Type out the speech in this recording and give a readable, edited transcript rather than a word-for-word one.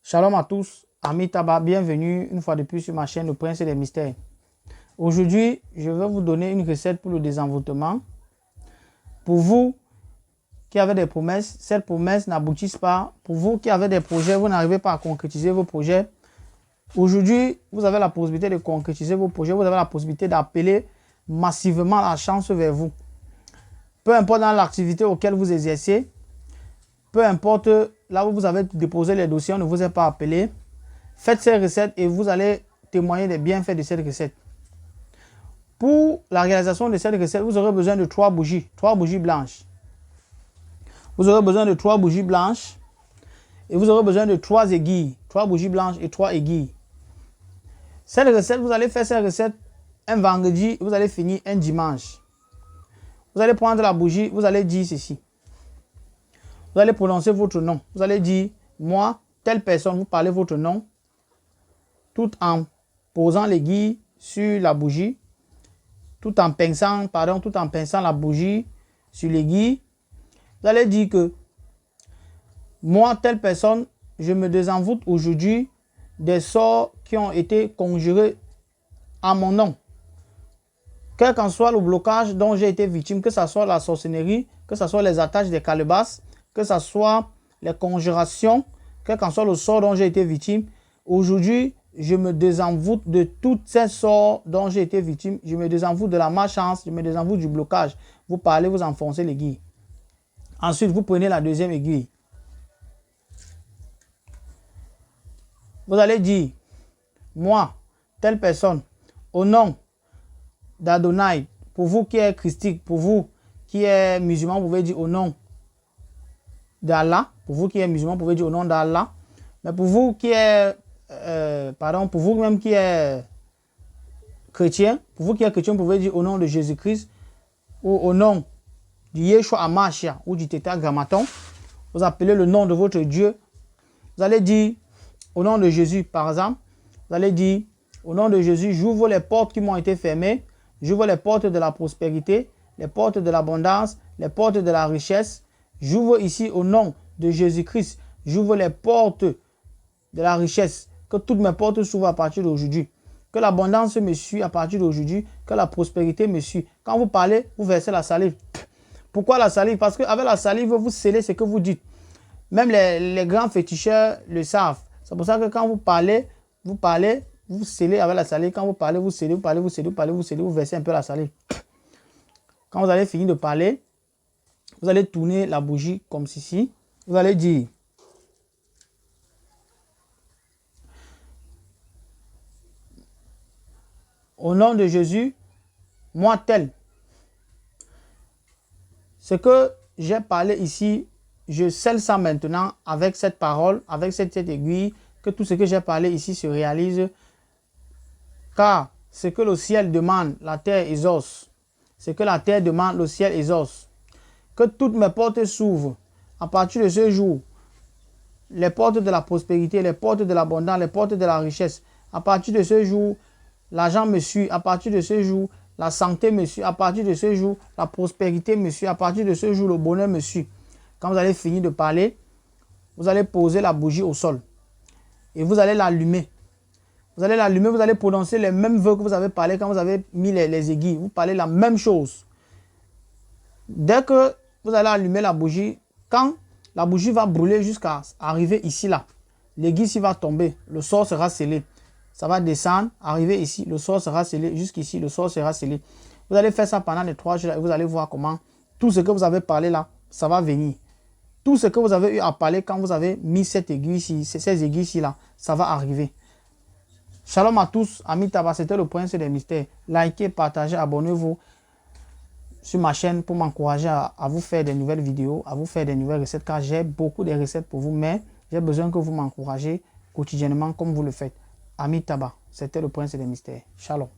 Shalom à tous, Ami Taba, bienvenue une fois de plus sur ma chaîne Le Prince des Mystères. Aujourd'hui, je vais vous donner une recette pour le désenvoûtement. Pour vous qui avez des promesses, cette promesse n'aboutisse pas. Pour vous qui avez des projets, vous n'arrivez pas à concrétiser vos projets. Aujourd'hui, vous avez la possibilité de concrétiser vos projets, vous avez la possibilité d'appeler massivement la chance vers vous. Peu importe dans l'activité auquel vous exercez, peu importe là où vous avez déposé les dossiers, on ne vous a pas appelé. Faites ces recettes et vous allez témoigner des bienfaits de cette recette. Pour la réalisation de cette recette, vous aurez besoin de 3 bougies blanches. Vous aurez besoin de 3 bougies blanches et vous aurez besoin de 3 aiguilles. 3 bougies blanches et 3 aiguilles. Cette recette, vous allez faire cette recette un vendredi, vous allez finir un dimanche. Vous allez prendre la bougie, vous allez dire ceci. Vous allez prononcer votre nom. Vous allez dire, moi, telle personne, vous parlez votre nom, tout en posant l'aiguille sur la bougie, tout en pinçant la bougie sur l'aiguille. Vous allez dire que, moi, telle personne, je me désenvoûte aujourd'hui des sorts qui ont été conjurés à mon nom. Quel qu'en soit le blocage dont j'ai été victime, que ce soit la sorcellerie, que ce soit les attaches des calebasses, que ce soit les conjurations, quel qu'en soit le sort dont j'ai été victime, aujourd'hui, je me désenvoûte de tous ces sorts dont j'ai été victime. Je me désenvoûte de la malchance, je me désenvoûte du blocage. Vous parlez, vous enfoncez l'aiguille. Ensuite, vous prenez la deuxième aiguille. Vous allez dire, moi, telle personne, au nom d'Adonai, pour vous qui êtes christique, pour vous qui êtes musulman, vous pouvez dire au nom d'Allah. Pour vous qui êtes musulman, vous pouvez dire au nom d'Allah. Mais pour vous qui êtes, pour vous même qui êtes chrétien, vous pouvez dire au nom de Jésus-Christ ou au nom du Yeshua Amashia ou du Tétragrammaton. Vous appelez le nom de votre Dieu. Vous allez dire au nom de Jésus, par exemple. Vous allez dire au nom de Jésus, j'ouvre les portes qui m'ont été fermées. J'ouvre les portes de la prospérité, les portes de l'abondance, les portes de la richesse. J'ouvre ici au nom de Jésus-Christ. J'ouvre les portes de la richesse. Que toutes mes portes s'ouvrent à partir d'aujourd'hui. Que l'abondance me suit à partir d'aujourd'hui. Que la prospérité me suit. Quand vous parlez, vous versez la salive. Pourquoi la salive? Parce qu'avec la salive, vous scellez ce que vous dites. Même les grands féticheurs le savent. C'est pour ça que quand vous parlez, vous scellez avec la salive. Quand vous parlez, vous scellez, vous versez un peu la salive. Quand vous allez finir de parler, vous allez tourner la bougie comme ceci. Vous allez dire, au nom de Jésus, moi tel. Ce que j'ai parlé ici, je scelle ça maintenant avec cette parole, avec cette aiguille, que tout ce que j'ai parlé ici se réalise. Car ce que le ciel demande, la terre exauce. Ce que la terre demande, le ciel exauce. Que toutes mes portes s'ouvrent. À partir de ce jour, les portes de la prospérité, les portes de l'abondance, les portes de la richesse. À partir de ce jour, l'argent me suit. À partir de ce jour, la santé me suit. À partir de ce jour, la prospérité me suit. À partir de ce jour, le bonheur me suit. Quand vous allez finir de parler, vous allez poser la bougie au sol. Et vous allez l'allumer. Vous allez l'allumer, vous allez prononcer les mêmes vœux que vous avez parlé quand vous avez mis les aiguilles. Vous parlez la même chose. Dès que vous allez allumer la bougie, quand la bougie va brûler jusqu'à arriver ici, là, l'aiguille ici va tomber, le sort sera scellé. Ça va descendre, arriver ici, le sort sera scellé, jusqu'ici, le sort sera scellé. Vous allez faire ça pendant les 3 jours et vous allez voir comment tout ce que vous avez parlé là, ça va venir. Tout ce que vous avez eu à parler quand vous avez mis cette aiguille ici, ces aiguilles ici là, ça va arriver. Shalom à tous, Ami Taba, c'était le Prince des Mystères. Likez, partagez, abonnez-vous sur ma chaîne pour m'encourager à vous faire des nouvelles vidéos, à vous faire des nouvelles recettes, car j'ai beaucoup de recettes pour vous, mais j'ai besoin que vous m'encouragez quotidiennement comme vous le faites. Ami Taba, c'était le Prince des Mystères. Shalom.